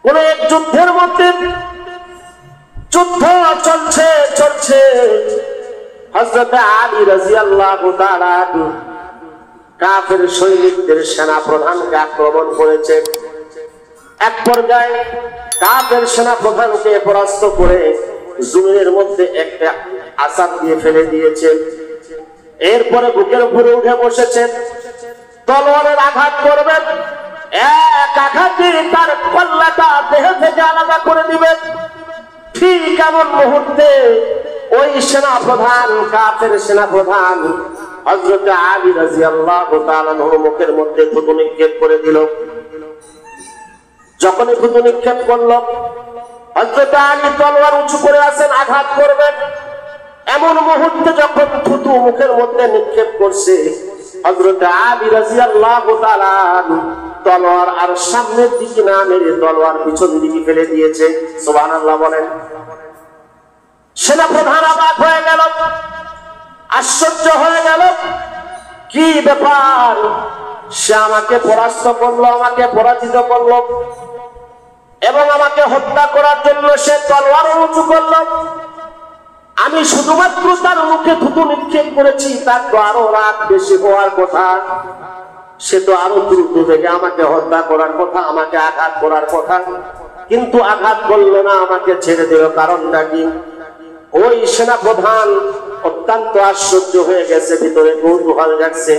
কোন এক যুদ্ধের মধ্যে যুদ্ধ চলছে চলছে, হযরত আলী রাদিয়াল্লাহু তাআলা কাফের সৈনিকদের সেনা প্রধানকে আক্রমণ করেছে। এক পর্যায়ে কাফের সেনা প্রধানকে পরাস্ত করে জমিনের মধ্যে একটা আছাড় দিয়ে ফেলে দিয়েছে। এরপরে বুকের উপরে উঠে বসেছেন, তলোয়ারের আঘাত করবেন, এক আঘাতে তার কল্লাটা দেহ থেকে আলাদা করে দিবেন। ঠিক এমন মুহূর্তে ওই সেনা প্রধান, কাফের সেনা প্রধান হযরত আলী রাদিয়াল্লাহু তাআলা মুখের মধ্যে থুতু নিক্ষেপ করে দিল। যখনই থুতু নিক্ষেপ করল, হযরত আলী তলোয়ার উঁচু করে আছেন, আঘাত করবেন। এমন মুহূর্তে যখন থুতু মুখের মধ্যে নিক্ষেপ করছে, হযরত আলী রাদিয়াল্লাহু তাআলা তলোয়ার আর সামনের দিকে না মেরে তলোয়ার পিছন দিকে ফেলে দিয়েছে। সুবহানাল্লাহ বলেন। সেনা প্রধান অবাক হয়ে গেল, আশ্চর্য হয়ে গেল, কি ব্যাপার, সে আমাকে পরাস্ত করলো, আমাকে পরাজিত করলো এবং আমাকে হত্যা করার জন্য সে তলোয়ার উঁচু করলো। আমি শুধুমাত্র তার মুখে থুতু নিক্ষেপ করেছি, তার তো আরো রাগ বেশি হওয়ার কথা, সে তো আরো দ্রুত থেকে আমাকে হত্যা করার কথা, আমাকে আঘাত করার কথা, কিন্তু আঘাত করলো না, আমাকে ছেড়ে দিল। কারণটা কি? ওই সেনা প্রধান অত্যন্ত আশ্চর্য হয়ে গেছে, ভিতরে কৌতূহল জাগছে।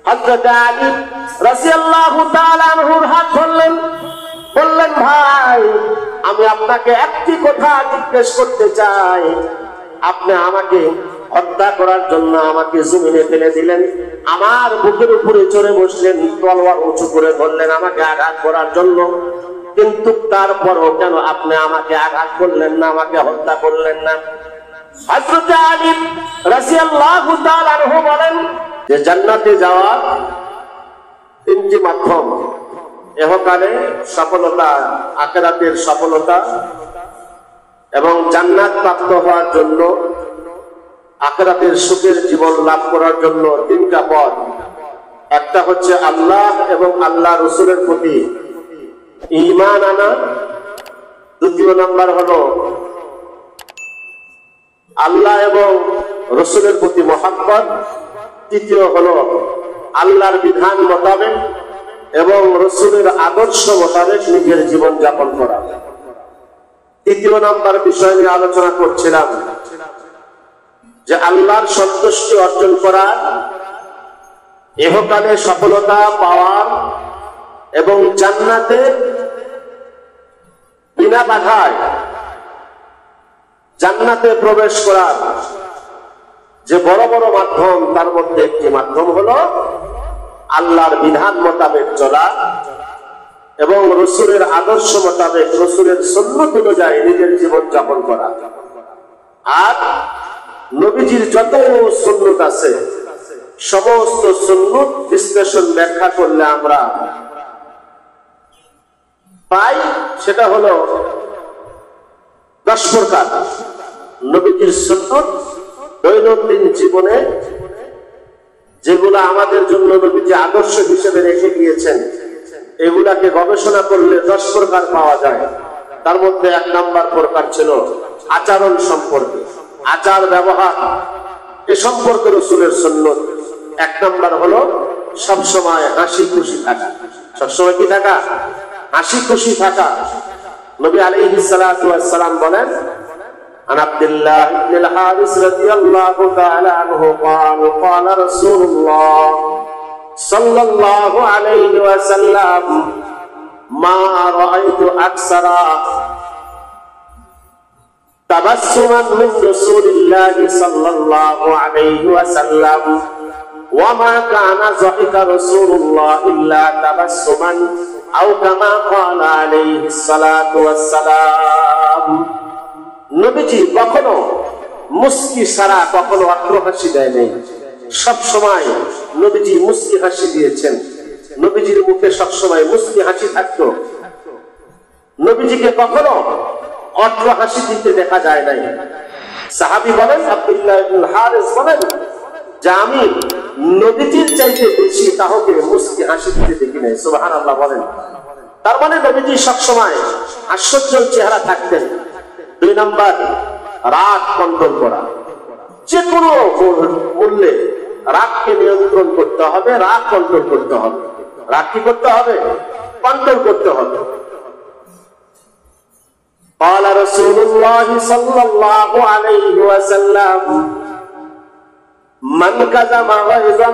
হযরত আলী রাদিয়াল্লাহু তাআলা আনহুর হাত ধরলেন, বললেন, ভাই, আমি আপনাকে একটি কথা জিজ্ঞেস করতে চাই। আপনি আমাকে হত্যা করার জন্য আমাকে জমিনে ফেলে দিলেন, আমার বুকের উপরে চড়ে বসলেন, তলোয়ার উঁচু করে ধরলেন আমাকে আঘাত করার জন্য, কিন্তু তারপরও কেন আপনি আমাকে আঘাত করলেন না, আমাকে হত্যা করলেন না? হযরত আলী রাদিয়াল্লাহু তাআলা আনহু বলেন যে জান্নাতে যাওয়ার তিনটি মাধ্যম, ইহকালে সফলতা, আখিরাতের সফলতা এবং জান্নাত প্রাপ্ত হওয়ার জন্য, আখিরাতের সুখের জীবন লাভ করার জন্য তিনটা পথ। একটা হচ্ছে আল্লাহ এবং আল্লাহ রাসূলের প্রতি ঈমান আনা, দ্বিতীয় নাম্বার হলো আল্লাহ এবং রাসূলের প্রতি মহব্বত, তৃতীয় হলো আল্লাহর বিধান মোতাবেক এবং রাসূলের আদর্শ মোতাবেক নিজের জীবন যাপন করা। তৃতীয় নাম্বার বিষয় নিয়ে আলোচনা করছিলাম যে আল্লাহর সন্তুষ্টি অর্জন করা, ইহকালে সফলতা পাওয়ার এবং জান্নাতে বিনা বাধায় জান্নাতে প্রবেশ করার যে বড় বড় মাধ্যম, তার মধ্যে একটি মাধ্যম হলো আল্লাহর বিধান মোতাবেক চলা এবং রাসূলের আদর্শ মোতাবেক, রাসূলের সুন্নাত অনুযায়ী নিজের জীবন যাপন করা। আর নবীজির যত সুন্নাত আছে, সমস্ত সুন্নাত বিশ্লেষণ ব্যাখ্যা করলে আমরা পাই, সেটা হলো 10 প্রকার। নবীজির সুন্নাত দৈনন্দিন জীবনে যেগুলো আমাদের জন্য নবীজি আদর্শ হিসেবে রেখে গিয়েছেন, এগুলাকে গবেষণা করলে 10 প্রকার পাওয়া যায়। তার মধ্যে 1 নাম্বার প্রকার ছিল আচরণ সম্পর্কে, আচার ব্যবহার এ সম্পর্কে রাসূলের সুন্নাত। 1 নাম্বার হলো সবসময় হাসি খুশি থাকা। সবসময় কি থাকা? হাসি খুশি থাকা। নবী আলাইহিস সালাতু ওয়াস সালাম বলেন, عن عبد الله بن الحارث رضي الله تعالى عنه قال قال رسول الله صلى الله عليه وسلم ما رأيت أكثر تبسما من رسول الله صلى الله عليه وسلم وما كان ضحك رسول الله إلا تبسما أو كما قال عليه الصلاة والسلام। নবীজি কখনো মুস্কি ছাড়া কখনো অট্ট হাসি দেয় নাই, সব সময় নবীজি মুস্কি হাসি দিয়েছেন। নবীজির মুখে সবসময় মুস্কি হাসি থাকতো, নবীজিকে কখনো অট্ট হাসি দিতে দেখা যায় নাই। সাহাবী বলেন, আব্দুল্লাহ ইবনে হারিস বলেন যে আমি নবীজির চাইতে বেশি কাউকে মুস্কি হাসি দিতে দেখি নাই। সুবহানাল্লাহ বলেন। তার মানে নবীজি সবসময় হাস্যোজ্জ্বল চেহারা থাকতেন। 2 নাম্বার, রাগ কন্ট্রোল করা। যে কোনো মূল্যে রাগকে নিয়ন্ত্রণ করতে হবে, রাগ কন্ট্রোল করতে হবে। রাগ কি করতে হবে? কন্ট্রোল করতে হবে। قال رسول الله صلى الله عليه وسلم من كظم غيظا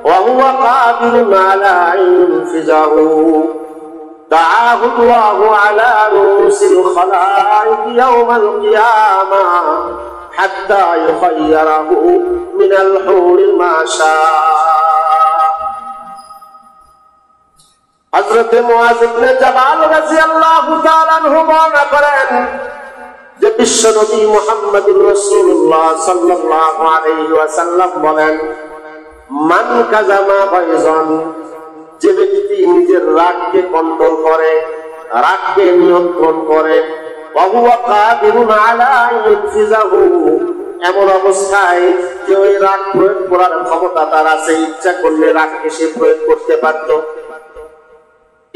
وهو قادر على أن ينفذه دعاه الله على رؤوس الخلائق يوم القيامة حتى يخيره من الحور ما شاء. হযরত মুআয ইবনে জাবাল রাদিয়াল্লাহু তাআলা আনহু বর্ণনা করেন যে বিশ্ব নবী মুহাম্মদুর রাসূলুল্লাহ সাল্লাল্লাহু আলাইহি ওয়াসাল্লাম বলেন, মান কাযামা গায়জান, যে ব্যক্তি নিজের রাগকে কন্ট্রোল করে, রাগকে নিয়ন্ত্রণ করে, ওয়া হুয়া কাদিরুন আলা ইনফিজাহু, এমন অবস্থায় যে ওই রাগ প্রয়োগ করার ক্ষমতা তার আছে, ইচ্ছা করলে রাগকে সে প্রয়োগ করতে পারত।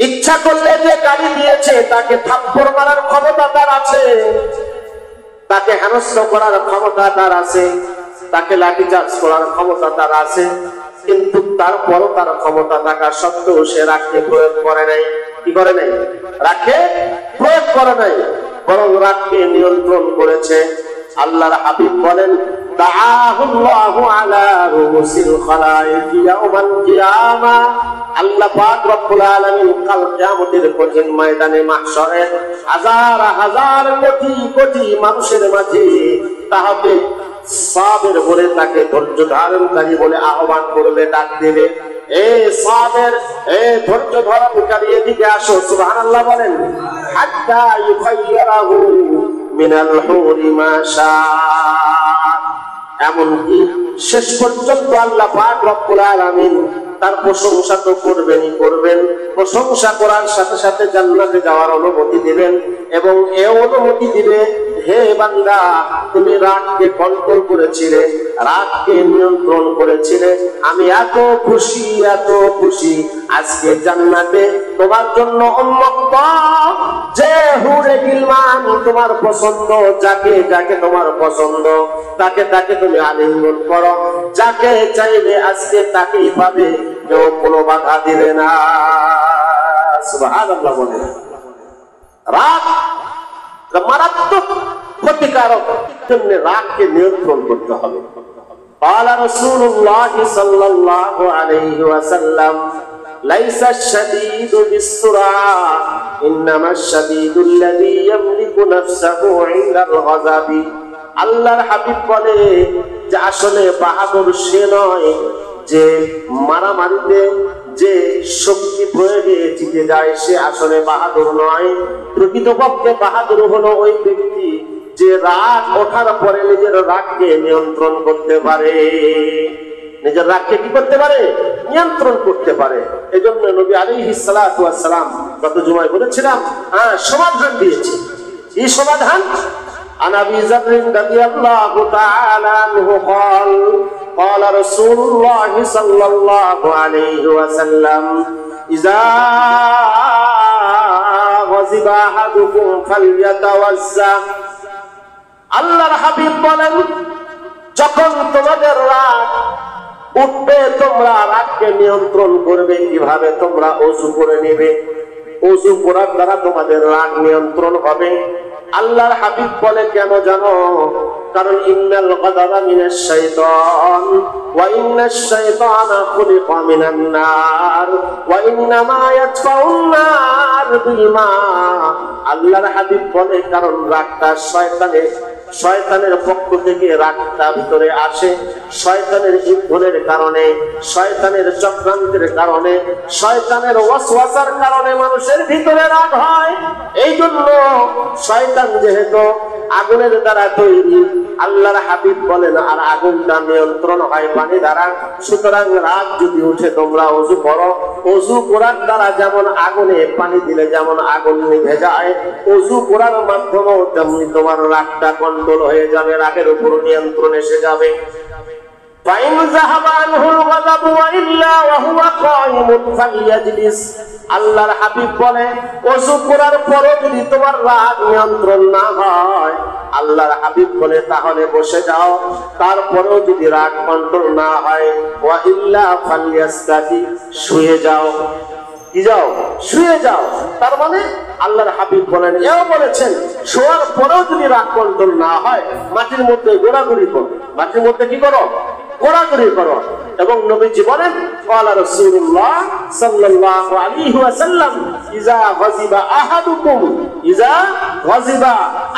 ইচ্ছা করলে যে গালি দিয়েছে তাকে থাপ্পড় মারার ক্ষমতা তার আছে, তাকে হেনস্থা করার ক্ষমতা তার আছে, তাকে লাঠিচার্জ করার ক্ষমতা তার আছে, কিন্তু তারপরও তার ক্ষমতা থাকা সত্ত্বেও সে রাগকে প্রয়োগ করে নাই। কি করে নাই? রাগকে প্রয়োগ করে নাই, বরং রাগকে নিয়ন্ত্রণ করেছে। আল্লাহর হাবিব বলেন, দাআহুল্লাহু আলা রুসিল খালাইক ইয়াউমাল কিয়ামা, আল্লাহ পাক রব্বুল আলামিন কাল কিয়ামতের কঠিন ময়দানে মাহশরে হাজার হাজার কোটি কোটি মানুষের মাঝে তাহাকে সাবের বলে, তাকে ধৈর্য ধারণকারী বলে আহ্বান করবে, ডাক দেবে, এ সাবের, এ ধৈর্য ধারণকারী, এদিকে আসো। সুবহানাল্লাহ বলেন। হাত্তা ইউখাইয়ারাহু মিনাল হুরি মা শাআ, এমনকি শেষ পর্যন্ত আল্লাহ পাক রব্বুল আলামিন তার প্রশংসা তো করবেনই করবেন, প্রশংসা করার সাথে সাথে জান্নাতে যাওয়ার অনুমতি দিবেন, এবং এই অনুমতি দিবে, হে বান্দা, তুমি রাগকে কন্ট্রোল করেছিলে, রাগকে নিয়ন্ত্রণ করেছিলে, আমি এত খুশি, এত খুশি, আজকে জান্নাতে তোমার জন্য উন্মুক্ত যে হুরে গিলমান তোমার পছন্দ, যাকে যাকে তোমার পছন্দ তাকে তাকে তুমি আলিঙ্গন করো, যাকে চাইবে আজকে তাকেই পাবে, কেউ কোনো বাধা দিবে না। সুবহানাল্লাহ বলেন। রাগ মারাত্মক ক্ষতিকারক, জন্য রাগকে নিয়ন্ত্রণ করতে হবে। قال رسول الله صلى الله عليه وسلم ليس الشديد بالسرعة إنما الشديد الذي يملك نفسه عند الغضب. আল্লাহর হাবিব বলে যে আসলে বাহাদুর সে নয় যে মারামারিতে, যে শক্তি প্রয়োগে জিতে যায়, সে আসলে বাহাদুর নয়। প্রকৃতপক্ষে বাহাদুর হলো ওই ব্যক্তি যে রাগ ওঠার পরে নিজের রাগকে নিয়ন্ত্রণ করতে পারে, নিজের রাগকে কি করতে পারে? নিয়ন্ত্রণ করতে পারে। এই জন্য নবী আলাইহিস সালাতু ওয়াস সালাম গত জুমায় বলেছিলাম, সমাধান দিয়েছে। এই সমাধান عن ابي ذر رضي الله تعالى عنه قال قال رسول الله صلى الله عليه وسلم اذا غضب احدكم فليتوضا. আল্লাহর হাবিব বলেন, যখন তোমাদের রাগ উঠবে, তোমরা রাগকে নিয়ন্ত্রণ করবে কিভাবে? তোমরা ওযু করে নেবে, ওযু করার দ্বারা তোমাদের রাগ নিয়ন্ত্রণ হবে। আল্লাহর হাবিব বলে, কেন জানো? কারণ ইন্নাল গাদাবা মিনাশ শাইতান ওয়া ইন্নাশ শাইতানা খুলিকা মিনান নার ওয়া ইন্নামা ইয়াতফাউন নার বিল মা। আল্লাহর হাবিব বলে, কারণ রাগটা শয়তানের পক্ষ থেকে রাগটা ভিতরে আসে, শয়তানের ইন্ধনের কারণে, শয়তানের চক্রান্তের কারণে, শয়তানের ওয়াসওয়াসার কারণে মানুষের ভিতরে রাগ হয়। এই জন্য শয়তান যেহেতু আগুনের দ্বারা তৈরি, আল্লাহর হাবিব বলেন, আর আগুনটা নিয়ন্ত্রণ হয় পানি দ্বারা। সুতরাং রাগ যদি উঠে তোমরা ওযু করো, ওযু করার দ্বারা যেমন আগুনে পানি দিলে যেমন আগুন নিভে যায়, ওযু করার মাধ্যমেও তেমনি তোমার রাগটা কন্ট্রোল হয়ে যাবে, রাগের উপর নিয়ন্ত্রণ এসে যাবে। فإن ذهب عنه الغضب وإلا وهو قائم فليجلس আল্লাহর হাবিব বলে ওযু করার পরও যদি তোমার রাগ নিয়ন্ত্রণ না হয়, আল্লাহর হাবিব বলে তাহলে বসে যাও, তারপরেও যদি রাগ কন্ট্রোল না হয় ওয়া ইল্লা ফালিয়াস্তাকি, শুয়ে যাও। কি যাও? শুয়ে যাও। তার মানে আল্লাহর হাবিব বলেন, এও বলেছেন শোয়ার পরেও যদি রাগ কন্ট্রোল না হয় মাটির মধ্যে গোড়াগুড়ি করো, মাটির মধ্যে কি করো? গোড়াগুড়ি করো। এবং নবীজি বলেন ক্বালা রাসূলুল্লাহ সাল্লাল্লাহু আলাইহি ওয়াসাল্লাম ইযা গাযিবা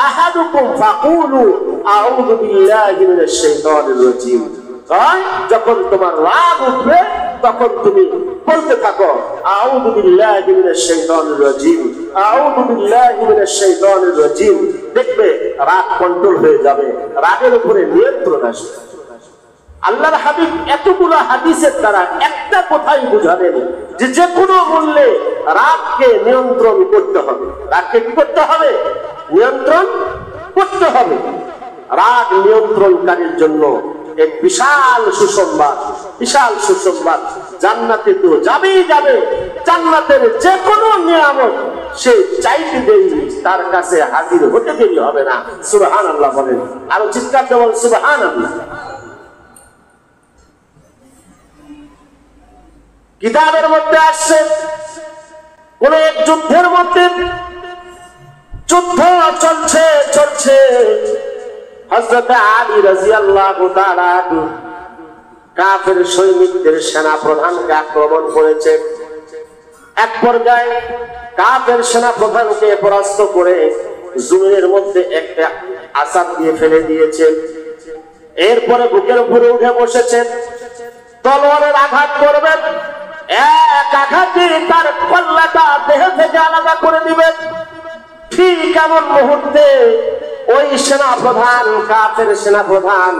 আহাদুকুম ফাকুলু আউযু বিল্লাহি মিনাশ শাইতানির রাজীম। যখন তোমার রাগ উঠবে তখন তুমি বলতে থাকো আউযু বিল্লাহি মিনাশ শাইতানির রাজীম, আউযু বিল্লাহি মিনাশ শাইতানির রাজীম। দেখবে রাগ কন্ট্রোল হয়ে যাবে, রাগের উপরে নিয়ন্ত্রণ আসবে। আল্লাহর হাবিব এতগুলো হাদিসের দ্বারা একটা কথাই বুঝালেন যে যে কোনো মূল্যে রাগকে নিয়ন্ত্রণ করতে হবে। রাগকে কি করতে হবে? নিয়ন্ত্রণ করতে হবে। রাগ নিয়ন্ত্রণকারীর জন্য এক বিশাল সুসংবাদ, বিশাল সুসংবাদ। জান্নাতে তো যাবেই যাবে, জান্নাতের যে কোনো নিয়ামত সে চাইতে দেরি তার কাছে হাজির হতে দেরি হবে না। সুবহানাল্লাহ বলেন, আরো চিৎকার দেব সুবহানাল্লাহ। কিতাবের মধ্যে আসছে কোন এক যুদ্ধের মধ্যে যুদ্ধ চলছে হযরত আলী রাদিয়াল্লাহু তাআলা কাফের সৈনিকদের সেনা প্রধানকে আক্রমণ করেছে। এক পর্যায়ে কাফের সেনা প্রধানকে পরাস্ত করে জমিনের মধ্যে একটা আছাড় দিয়ে ফেলে দিয়েছে। এরপরে বুকের উপরে উঠে বসেছেন, তলোয়ারের আঘাত করবেন, এক আঘাতে তার কল্লাটা দেহ থেকে আলাদা করে দিবেন। ঠিক এমন মুহূর্তে ওই সেনা প্রধান, কাফের সেনা প্রধান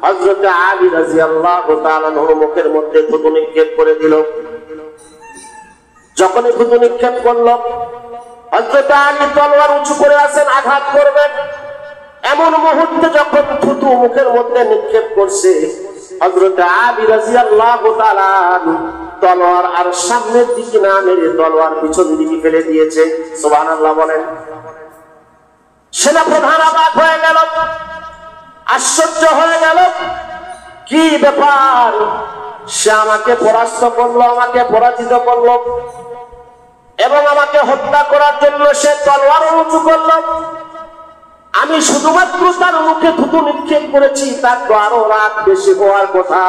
হযরত আলী রাদিয়াল্লাহু তাআলা আনহুর মুখের মধ্যে থুতু নিক্ষেপ করে দিল। যখনই থুতু নিক্ষেপ করলো, হযরত আলী তলোয়ার উঁচু করে আছেন, আঘাত করবেন। এমন মুহূর্তে যখন থুতু মুখের মধ্যে নিক্ষেপ করছে, হযরত আলী রাদিয়াল্লাহু তাআলা তলোয়ার আর সামনের দিকে না মেরে তলোয়ার পিছন দিকে ফেলে দিয়েছে। সুবহানাল্লাহ বলেন। সেনা প্রধান অবাক হয়ে গেল, আশ্চর্য হয়ে গেল, কি ব্যাপার? সে আমাকে পরাস্ত করলো, আমাকে পরাজিত করলো এবং আমাকে হত্যা করার জন্য সে তলোয়ার উঁচু করলো। আমি শুধুমাত্র তার মুখে থুতু নিক্ষেপ করেছি, তার তো আরো রাগ বেশি হওয়ার কথা।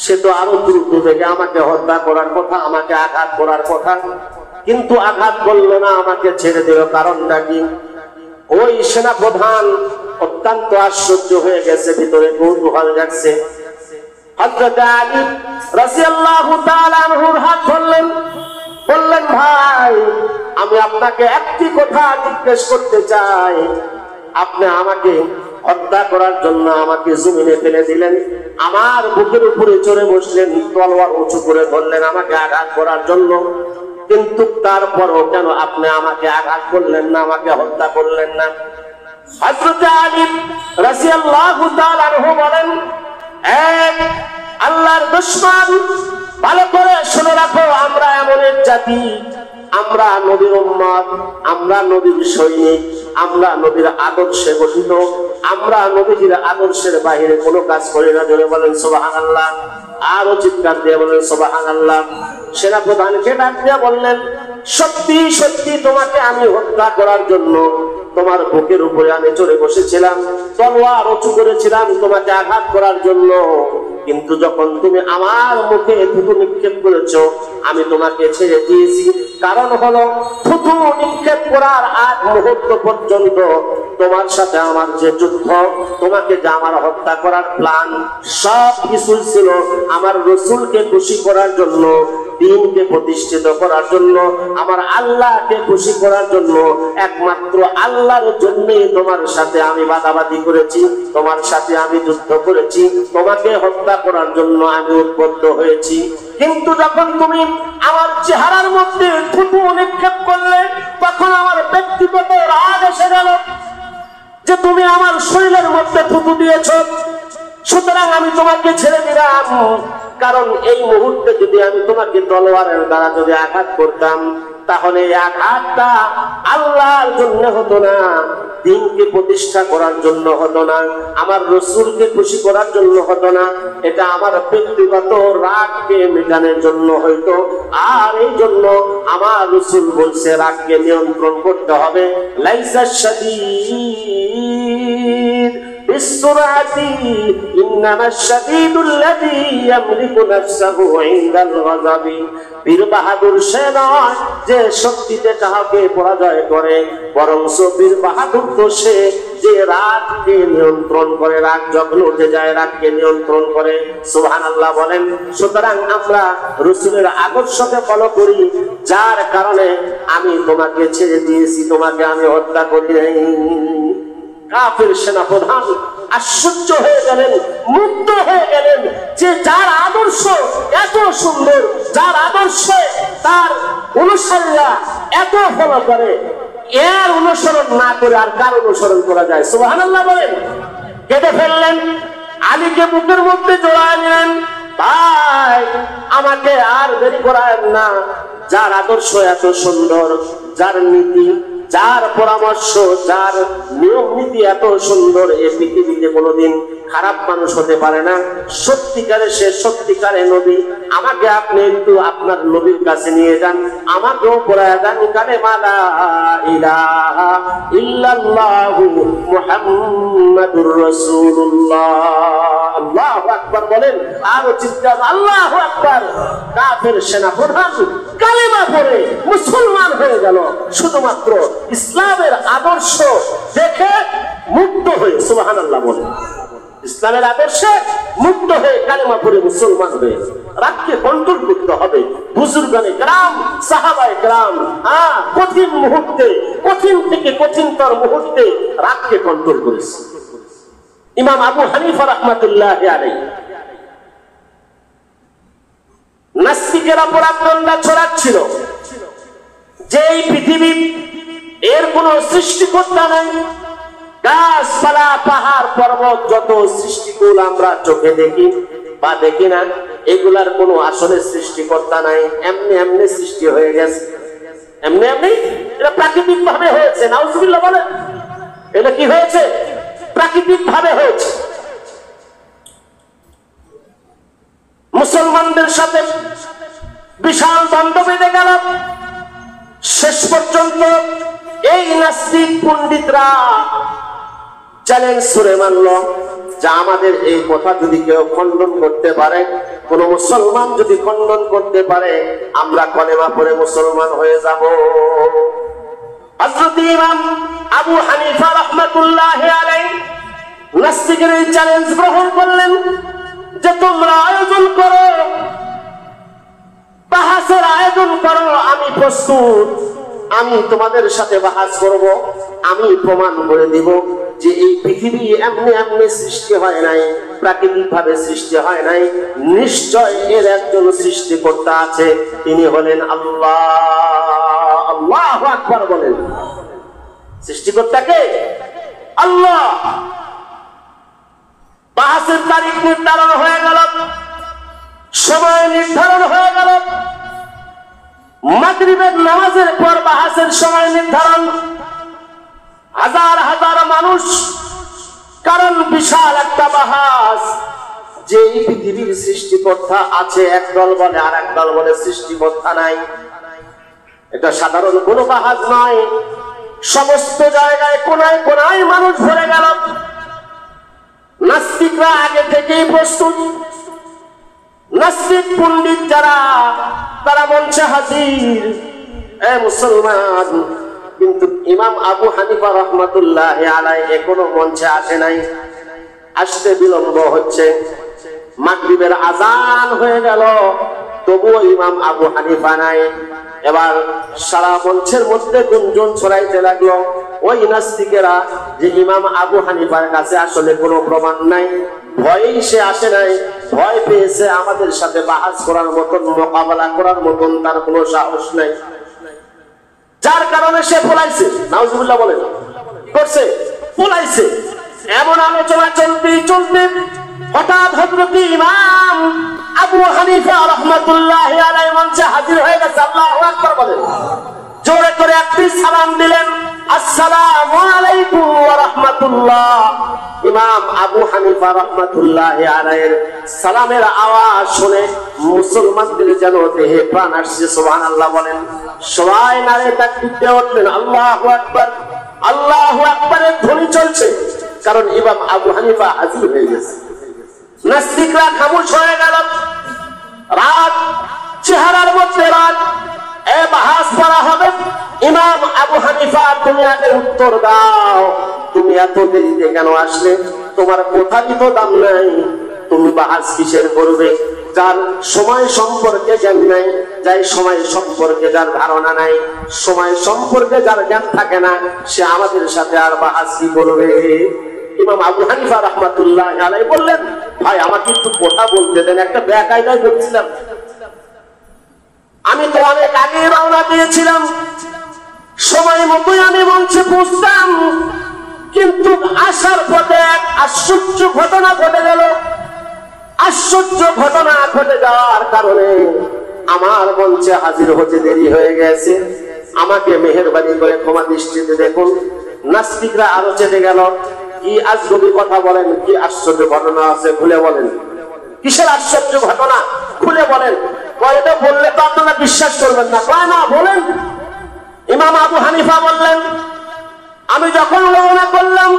সে তো আরো দ্রুত থেকে আমাকে হত্যা করার কথা, আমাকে আঘাত করার কথা, কিন্তু আঘাত করলো না, আমাকে ছেড়ে দিল। কারণটা কি? ওই সেনা প্রধান অত্যন্ত আশ্চর্য হয়ে গেছে, ভিতরে কৌতূহল জাগছে। হযরত আলী রাদিয়াল্লাহু তাআলা আনহুর হাত ধরলেন, বললেন, ভাই আমি আপনাকে একটি কথা জিজ্ঞেস করতে চাই। আপনি আমাকে হত্যা করার জন্য আমাকে জমিনে ফেলে দিলেন, আমার বুকের উপরে চড়ে বসলেন, তলোয়ার উঁচু করে ধরলেন আমাকে আঘাত করার জন্য, কিন্তু তারপরও কেন আপনি আমাকে আঘাত করলেন না, আমাকে হত্যা করলেন না? হযরত আলী রাদিয়াল্লাহু তাআলা আনহু বলেন, এক আল্লাহর দুশমন, ভালো করে শুনে রাখো, আমরা এমন এক জাতি, আমরা নবীর উম্মত, আমরা নবীর সৈনিক, আমরা নবীর আদর্শে গঠিত, আমরা নবীর আদর্শের বাইরে কোনো কাজ করি না। জোরে বলেন সুবহানাল্লাহ। আরো চিৎকার দিয়ে বলেন সুবহানাল্লাহ। সেনা প্রধানকে ডাক দিয়ে বললেন, সত্যি সত্যি তোমাকে আমি হত্যা করার জন্য তোমার বুকের উপরে আমি চড়ে বসেছিলাম, তলোয়ার উঁচু করেছিলাম তোমাকে আঘাত করার জন্য, কিন্তু যখন তুমি আমার মুখে থুতু নিক্ষেপ করেছো আমি তোমাকে ছেড়ে দিয়েছি। কারণ হলো থুতু নিক্ষেপ করার আগ মুহূর্ত পর্যন্ত তোমার সাথে আমার যে যুদ্ধ, তোমাকে যে আমার হত্যা করার প্ল্যান, সব কিছু ছিল আমার রাসূলকে খুশি করার জন্য, দ্বীনকে প্রতিষ্ঠিত করার জন্য, আমার আল্লাহকে খুশি করার জন্য। একমাত্র আল্লাহর জন্যই তোমার সাথে আমি বাদাবাদি করেছি, তোমার সাথে আমি যুদ্ধ করেছি, তোমাকে হত্যা করার জন্য আমি উদ্বুদ্ধ হয়েছি। কিন্তু যখন তুমি আমার চেহারার মধ্যে থুতু নিক্ষেপ করলে, তখন আমার ব্যক্তিগত রাগ এসে গেল যে তুমি আমার শরীরের মধ্যে থুতু দিয়েছ। সুতরাং আমি তোমাকে ছেড়ে দিলাম, কারণ এই মুহূর্তে যদি আমি তোমাকে তলোয়ারের দ্বারা যদি আঘাত করতাম, তাহলে আঘাতটা আল্লাহর জন্য হতো না, দ্বীনকে প্রতিষ্ঠা করার জন্য হতো না, আমার রাসূলকে খুশি করার জন্য হতো না, এটা আমার ব্যক্তিগত রাগকে মেটানোর জন্য হয়তো। আর এই জন্য আমার রাসূল বলছে রাগকে নিয়ন্ত্রণ করতে হবে। লাইসা শাদীদ বিসসুরাতি ইন্নামাশ শাদীদুল লাযী ইয়ামলিকু নাফসাহু ইনদাল গাযাবি। বীর বাহাদুর সে নয় যে শক্তিতে কাউকে পরাজয় করে, বরং বীর বাহাদুর তো সে যে রাগকে নিয়ন্ত্রণ করে, রাগ যখন উঠে যায় রাগকে নিয়ন্ত্রণ করে। সুবহানাল্লাহ বলেন। সুতরাং আমরা রাসূলের আদর্শকে ফলো করি, যার কারণে আমি তোমাকে ছেড়ে দিয়েছি, তোমাকে আমি হত্যা করি নাই। কাফের সেনাপ্রধান আশ্চর্য হয়ে গেলেন, মুগ্ধ হয়ে গেলেন যে যার আদর্শ এত সুন্দর, যার আদর্শে তার অনুসারীরা এত ফলো করে, এর অনুসরণ না করে আর কার অনুসরণ করা যায়? সুবহানাল্লাহ বলেন। কেটে ফেললেন, আলীকে বুকের মধ্যে জড়ায় নিলেন। ভাই, আমাকে আর দেরি করায়েন না, যার আদর্শ এত সুন্দর, যার নীতি, যার পরামর্শ, যার নিয়ম নীতি এত সুন্দর, এই পৃথিবীতে কোনোদিন খারাপ মানুষ হতে পারে না। সত্যিকারে সে সত্যিকারে নবী। আমাকে আপনি একটু আপনার নবীর কাছে নিয়ে যান, আমাকেও পড়ায় দেন কালেমা লা ইলাহা ইল্লাল্লাহু মুহাম্মাদুর রাসূলুল্লাহ। আল্লাহু আকবার বলেন, আর চিৎকার আল্লাহু আকবার। কাফের সেনাপ্রধান কালেমা পড়ে মুসলমান হয়ে গেল, শুধুমাত্র ইসলামের আদর্শ দেখে মুগ্ধ হয়ে। সুবহানাল্লাহ বলেন। ইসলামের আদর্শে মুগ্ধ হয়ে কালেমা পড়ে মুসলমান হয়ে। রাগকে কন্ট্রোল করতে হবে। বুজুর্গানে কেরাম, সাহাবায়ে কেরাম কঠিন মুহূর্তে, কঠিন থেকে কঠিনতর মুহূর্তে রাগকে কন্ট্রোল করেছে। ইমাম আবু হানিফা রাহমাতুল্লাহি আলাইহি নাস্তিকেরা পরাক্রমটা ছড়াচ্ছিল যে এই পৃথিবী এর কোন সৃষ্টিকর্তা নাই, গাছপালা পাহাড় পর্বত যত সৃষ্টিকুল আমরা চোখে দেখি বা দেখি না, এগুলার কোনো আসলে সৃষ্টিকর্তা নাই, এমনি এমনি সৃষ্টি হয়ে গেছে, এমনি এমনি এটা প্রাকৃতিক ভাবে হয়েছে। নাউজুবিল্লাহ বলেন। এটা কি হয়েছে? প্রাকৃতিক ভাবে হয়েছে। মুসলমানদের সাথে বিশাল দ্বন্দ্ব বেঁধে গেল। শেষ পর্যন্ত এই নাস্তিক পণ্ডিতরা চ্যালেঞ্জ করে মানল যে আমাদের এই কথা যদি কেউ খণ্ডন করতে পারে, কোন মুসলমান যদি খণ্ডন করতে পারে, আমরা কলেমা পড়ে মুসলমান হয়ে যাব। হযরত ইমাম আবু হানিফা রাহমাতুল্লাহি আলাইহি নাস্তিকের এই চ্যালেঞ্জ গ্রহণ করলেন যে তোমরা আয়োজন করো, বাহাসের আয়োজন করো, আমি প্রস্তুত, আমি তোমাদের সাথে বাহাস করব, আমি প্রমাণ করে দিব যে এই পৃথিবী এমনি এমনি সৃষ্টি হয় নাই, প্রাকৃতিক ভাবে সৃষ্টি হয় নাই, নিশ্চয় এর একজন সৃষ্টিকর্তা আছে, তিনি হলেন আল্লাহ। আল্লাহু আকবার বলেন। সৃষ্টিকর্তাকে আল্লাহ। বাহাসের তারিখ নির্ধারণ হয়ে গেল, সময় নির্ধারণ হয়ে গেল। মাগরিবের নামাজের পর বাহাসের সময় নির্ধারণ। হাজার হাজার মানুষ, কারণ বিশাল একটা বাহাস যে এই পৃথিবীর সৃষ্টিকর্তা আছে, একদল বলে, আর একদল বলে সৃষ্টিকর্তা নাই। এটা সাধারণ কোনো বাহাস নয়। সমস্ত জায়গায় কোনায় কোনায় মানুষ ভরে গেল। নাস্তিকরা আগে থেকেই প্রস্তুত। নাস্তিক পণ্ডিত যারা, তারা মঞ্চে হাজির। এ মুসলমান, কিন্তু ইমাম আবু হানিফা রাহমাতুল্লাহি আলাইহি এখনো মঞ্চে আসে নাই, আসতে বিলম্ব হচ্ছে। মাগরিবের আজান হয়ে গেল, তবুও ইমাম আবু হানিফা নাই। এবার সারা মঞ্চের মধ্যে গুঞ্জন ছড়াইতে লাগলো ওই নাস্তিকেরা যে ইমাম আবু হানিফার কাছে আসলে কোনো প্রমাণ নাই, ভয়েই সে আসে নাই, ভয় পেয়েছে, আমাদের সাথে বাহাস করার মতন, মোকাবেলা করার মতন তার কোনো সাহস নাই, যার কারণে সে পলাইছে। নাউজুবিল্লাহ বলেন। করছে, পলাইছে। এমন আলোচনা চলতে চলতে হঠাৎ হযরত ইমাম আবু হানিফা রাহমাতুল্লাহি আলাইহি মঞ্চে হাজির হয়ে গেছে। আল্লাহু আকবার বলেন। জোরে করে একটি সালাম দিলেন, আসসালামু আলাইকুম ওয়া রাহমাতুল্লাহ। ইমাম আবু হানিফা রাহমাতুল্লাহি আলাইহির সালামের আওয়াজ শুনে মুসলমানদের যেন দেহে প্রাণ আসছে। সুবহানাল্লাহ বলেন। সবাই নারে তাকবীর দিয়ে উঠলেন, আল্লাহু আকবার, আল্লাহু আকবারের ধ্বনি চলছে, কারণ ইমাম আবু হানিফা হাজির হয়ে গেছে। নাস্তিকরা খামোশ হয়ে গেল। রাত, চেহারার মধ্যে রাত। বাহাস করা হবে, ইমাম আবু হানিফা তুমি আগে উত্তর দাও, তুমি এত দেরিতে কেন আসলে? তোমার কথারই তো দাম নাই, তুমি বাহাস কিসের করবে? যার সময় সম্পর্কে জ্ঞান নাই, যাই সময় সম্পর্কে যার ধারণা নাই, সময় সম্পর্কে যার জ্ঞান থাকে না, সে আমাদের সাথে আর বাহাস কি করবে? ইমাম আবু হানিফা রাহমাতুল্লাহি আলাইহি বললেন, ভাই আমাকে একটু কথা বলতে দেন, একটা বেকায়দায় বলছিলাম। আমি তো অনেক আগে রওনা দিয়েছিলাম, সময় মতোই আমি মঞ্চে পৌঁছতাম, কিন্তু আসার পথে এক আশ্চর্য ঘটনা ঘটে গেল। আশ্চর্য ঘটনা ঘটে যাওয়ার কারণে আমার মঞ্চে হাজির হতে দেরি হয়ে গেছে। আমাকে মেহেরবানি করে ক্ষমা দৃষ্টিতে দেখুন। নাস্তিকরা আরো চেতে গেল, কি আজগবি কথা বলেন, কি আশ্চর্য ঘটনা আছে খুলে বলেন। কিসের আশ্চর্য ঘটনা খুলে বলেন? এটা বললে তো আপনারা বিশ্বাস করবেন না। কয় না, বলেন। ইমাম আবু হানিফা বললেন, আমি যখন রওনা করলাম,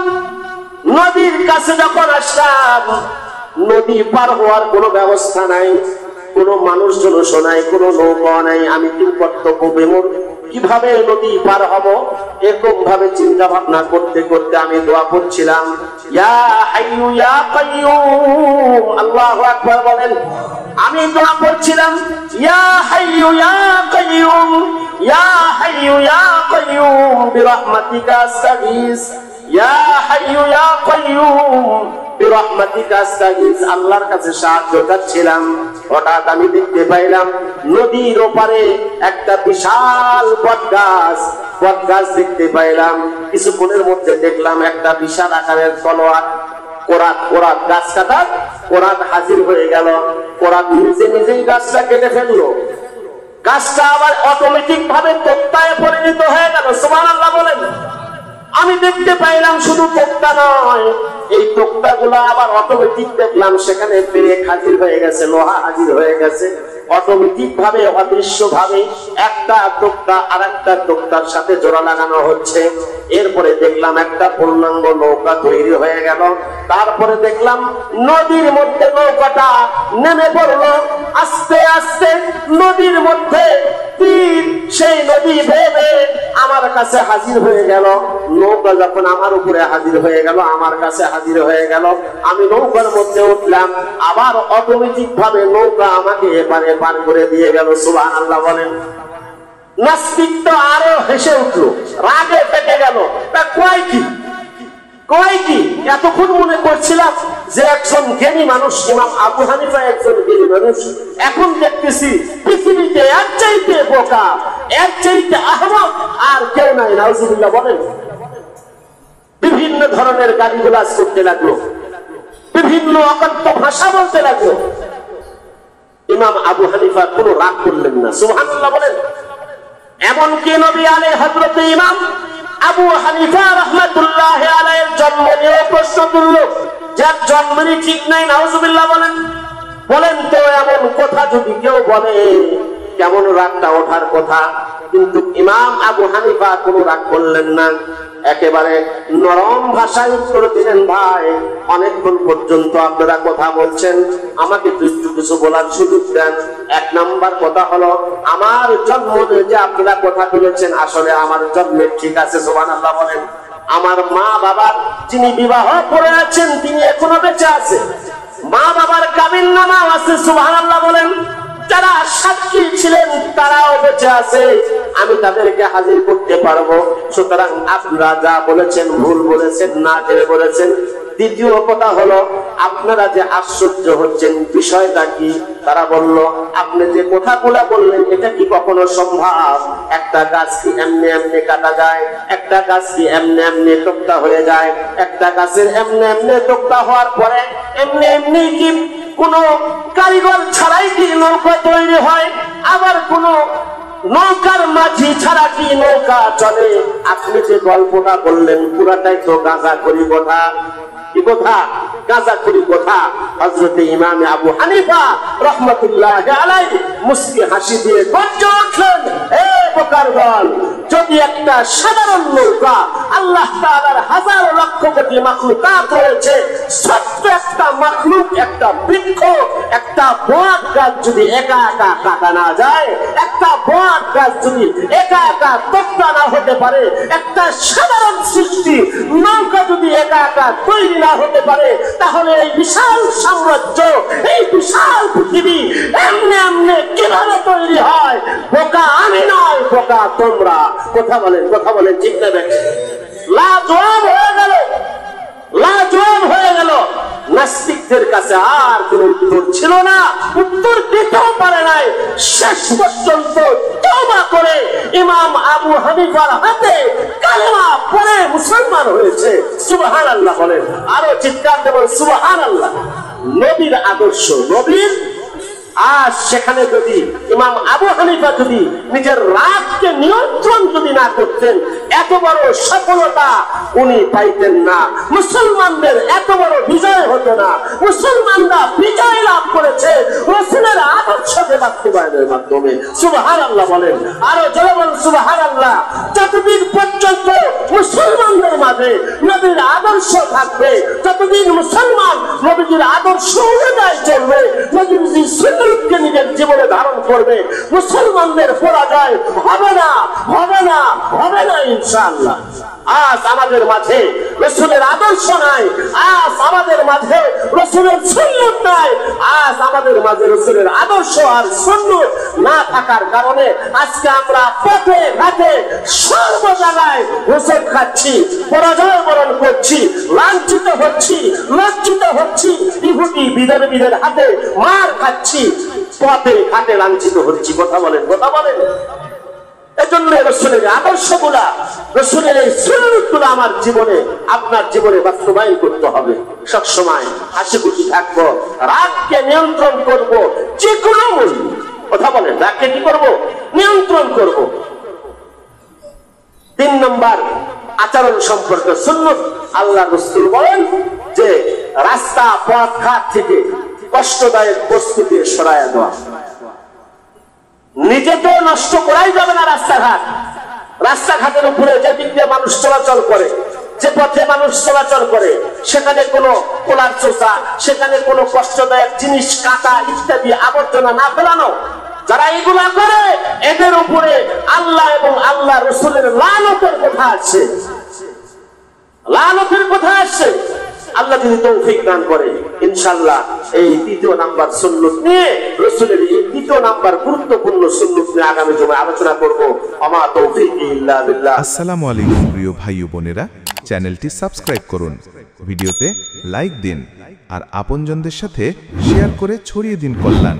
নদীর কাছে যখন আসলাম, নদী পার হওয়ার কোনো ব্যবস্থা নাই, কোনো মানুষজন নাই, কোনো নৌকা নাই। আমি কি কর্তব্য বিমূঢ়, কিভাবে নদী পার হব, এরকম ভাবে চিন্তা ভাবনা করতে করতে আমি দোয়া করছিলাম, ইয়া হাইয়ু ইয়া কাইয়ুম। আল্লাহু আকবার বলেন। আমি দোয়া করছিলাম, ইয়া হাইয়ু ইয়া কাইয়ুম, ইয়া হাইয়ু ইয়া কাইয়ুম বিরহমাতিকা আস্তাগীস, ইয়া হাইয়ু ইয়া কাইয়ুম বিরহমাতিকা আস্তাগীস। আল্লাহর কাছে সাহায্য চাচ্ছিলাম। হঠাৎ আমি দেখতে পাইলাম নদীর ওপারে একটা বিশাল বটগাছ দেখতে পাইলাম। কিছুক্ষণের মধ্যে দেখলাম একটা বিশাল আকারের তলোয়ার, কোরাত গাছ কাটার কোরাত হাজির হয়ে গেল। কোরাত নিজেই গাছটা কেটে ফেললো। গাছটা আবার অটোমেটিক ভাবে তক্তায় পরিণত হয়ে গেল। সুবহানাল্লাহ বলেন। আমি দেখতে পাইলাম শুধু তক্তা নয়, এই তক্তা গুলা আবার অটোমেটিক দেখলাম সেখানে পেরেক হাজির হয়ে গেছে, লোহা হাজির হয়ে গেছে। অটোমেটিক ভাবে, অদৃশ্য ভাবে একটা তক্তা আর একটা তক্তার সাথে জোড়া লাগানো হচ্ছে। এরপরে দেখলাম একটা পূর্ণাঙ্গ নৌকা তৈরি হয়ে গেল। তারপরে দেখলাম নদীর মধ্যে নৌকাটা নেমে পড়লো। আস্তে আস্তে নদীর মধ্যে তীর, সেই নদী ভেবে আমার কাছে হাজির হয়ে গেল। নৌকা যখন আমার উপরে হাজির হয়ে গেল, আমার কাছে হাজির হয়ে গেল, আমি নৌকার মধ্যে উঠলাম। আবার অটোমেটিক ভাবে নৌকা আমাকে এপারে পার করে দিয়ে গেল। সুবহানাল্লাহ বলেন। নাস্তিক তো আরো হেসে উঠলো, রাগে ফেটে গেল। তা কয় কি এতক্ষণ মনে করছিলাম যে একজন জ্ঞানী মানুষ, ইমাম আবু হানিফা একজন জ্ঞানী মানুষ, এখন দেখতেছি পৃথিবীতে এর চাইতে বোকা, এর চাইতে আহমক আর কেউ নাই। নাউজুবিল্লাহ বলেন। বিভিন্ন ধরনের গালিগালাজ করতে লাগলো, বিভিন্ন অকথ্য ভাষা বলতে লাগলো। ইমাম আবু হানিফা কোনো রাগ করলেন না। সুবহানাল্লাহ বলেন। এমনকি নবী আলাইহিস হযরত ইমাম আবু হানিফা রাহমাতুল্লাহি আলাইহির জন্ম নিয়ে প্রশ্ন তুলল, যার জন্মেরই ঠিক নাই। নাউজুবিল্লাহ বলেন। বলেন তো এমন কথা যদি কেউ বলে, কেমন রাগটা ওঠার কথা। কিন্তু ইমাম আবু হানিফা কোনো রাগ করলেন না, একেবারে নরম ভাষায় উত্তর দিলেন, ভাই অনেকক্ষণ পর্যন্ত আপনারা কথা বলছেন, আমাকে কিছু বলার সুযোগ দেন। এক নাম্বার কথা হলো, আমার জন্ম যে আপনারা কথা বলেছেন, আসলে আমার জন্মের ঠিক আছে। সুবহানাল্লাহ বলেন। আমার মা বাবার যিনি বিবাহ করে আছেন, তিনি এখনো বেঁচে আছে। মা বাবার কাবিননামাও আছে। সুবহানাল্লাহ বলেন। যারা সাক্ষী ছিলেন তারাও বেঁচে আছে, আমি তাদেরকে হাজির করতে পারবো। সুতরাং আপনারা যা বলেছেন ভুল বলেছেন, না জেনে বলেছেন, দ্বিতীয় কথা হলো, আপনারা যে আশ্চর্য হচ্ছেন বিষয়টা কি? তারা বলল, আপনি যে কথাগুলো বললেন এটা কি কখনো সম্ভব? একটা গাছ কি এমনি এমনি কাটা যায়? একটা গাছ কি এমনি এমনি তোক্তা হয়ে যায়? একটা গাছের এমনি এমনি তোক্তা হওয়ার পরে এমনি এমনি কি কোনো কারিগর ছাড়াই কি নৌকা তৈরি হয়? আবার কোনো নৌকার মাঝি ছাড়া কি নৌকা চলে? আপনি যে গল্পটা বললেন পুরাটাই তো গাঁজাখড়ি কথা। কি কথা? গাঁজাখড়ি কথা। হযরতে ইমাম আবু হানিফা রাহমাতুল্লাহি আলাইহি মুস্কি হাসি দিয়ে গর্জে উঠলেন, হে বোকার দল, যদি একটা সাধারণ নৌকা, আল্লাহ তাআলার হাজার লক্ষ কোটি মাখলুকাত রয়েছে, ছোট্ট একটা মাখলুক, একটা বৃক্ষ, একটা বট গাছ যদি একা একা কাটা না যায়, একটা বট গাছ যদি একা একা তোক্তা না হতে পারে, একটা সাধারণ সৃষ্টি নৌকা যদি একা একা তৈরি না হতে পারে, তাহলে এই বিশাল সাম্রাজ্য, এই বিশাল পৃথিবী এমনি এমনি কিভাবে তৈরি হয়? বোকা আমি নয়, বোকা তোমরা। কথা বলেন ঠিক না? দেখে লাজবাব হয়ে গেল, লাজবাব হয়ে গেল। নাস্তিকদের কাছে আর কোন উত্তর ছিল না, উত্তর দিতেও পারে নাই। শেষ পর্যন্ত তওবা করে ইমাম আবু হানিফার হাতে কালেমা পড়ে মুসলমান হয়েছে। সুবহানাল্লাহ বলেন, আরো চিৎকার দেবেন সুবহানাল্লাহ। নবীর আদর্শ, নবীর। আর সেখানে যদি ইমাম আবু হানিফা যদি নিজের রাগকে নিয়ন্ত্রণ যদি না করতেন, এত বড় সফলতা উনি পাইতেন না, মুসলমানদের এত বড় বিজয় হতো না। মুসলমানরা বিজয় লাভ করেছে রাসূলের আদর্শকে বাস্তবায়নের মাধ্যমে। সুবহানাল্লাহ বলেন, আরো জোরে বলেন সুবহানাল্লাহ। যতদিন পর্যন্ত মুসলমানদের মাঝে নবীর আদর্শ থাকবে, ততদিন মুসলমান নবীর আদর্শ অনুযায়ী চলবে, নবীর সুন্নতকে নিজের জীবনে ধারণ করবে, মুসলমানদের পরাজয় হবে না, হবে না, হবে না ইনশাআল্লাহ। আজ আমাদের মাঝে রাসূলের আদর্শ নাই, আজ আমাদের মাঝে রাসূলের সুন্নাত নাই, আজ আমাদের মাঝে রাসূলের আদর্শ আর সুন্নাত না থাকার কারণে আজকে আমরা পথে ঘাটে সর্ব জায়গায় হোঁচট খাচ্ছি, পরাজয় বরণ করছি, লাঞ্ছিত হচ্ছি, লজ্জিত হচ্ছি, ইহুদি বিধর্মীদের হাতে মার খাচ্ছি, পথে ঘাটে লাঞ্ছিত হচ্ছি। কথা বলেন। এজন্য রাসূলের আদর্শগুলা, রাসূলের এই সুন্নাতগুলো আমার জীবনে, আপনার জীবনে বাস্তবায়ন করতে হবে। সব সময় হাসি খুশি থাকবো, রাগকে নিয়ন্ত্রণ করব, যে কোনো মূল্যে। কথা বলেন, রাগকে কি করব? নিয়ন্ত্রণ করব। 3 নম্বর আচরণ সম্পর্কে সুন্নাত। আল্লাহ রাসূল বলেন যে রাস্তা পথ ঘাট থেকে কষ্টদায়ক বস্তুকে সরায়া দেওয়া। নিজে তো নষ্ট করাই যাবে না রাস্তাঘাট। রাস্তাঘাটের উপরে যে দিক দিয়ে মানুষ চলাচল করে, যে পথে মানুষ চলাচল করে, সেখানে কোনো কোলার চোষা, সেখানে কোনো কষ্টদায়ক জিনিস কাটা ইত্যাদি আবর্জনা না ফেলানো। যারা এগুলা করে এদের উপরে আল্লাহ এবং আল্লাহ রাসূলের লানতের কথা আছে, লানতের কথা আছে। আল্লাহ যদি তৌফিক দান করে ইনশাআল্লাহ এই 3 নাম্বার সুন্নাত নিয়ে, রাসূলের এই 3 নাম্বার গুরুত্বপূর্ণ সুন্নাত নিয়ে আগামী জুমায় আলোচনা করব। আমা তৌফিক ইল্লা বিল্লাহ। আসসালামু আলাইকুম প্রিয় ভাই ও বোনেরা, চ্যানেলটি সাবস্ক্রাইব করুন, ভিডিওতে লাইক দিন আর আপনজনদের সাথে শেয়ার করে ছড়িয়ে দিন কল্যাণ।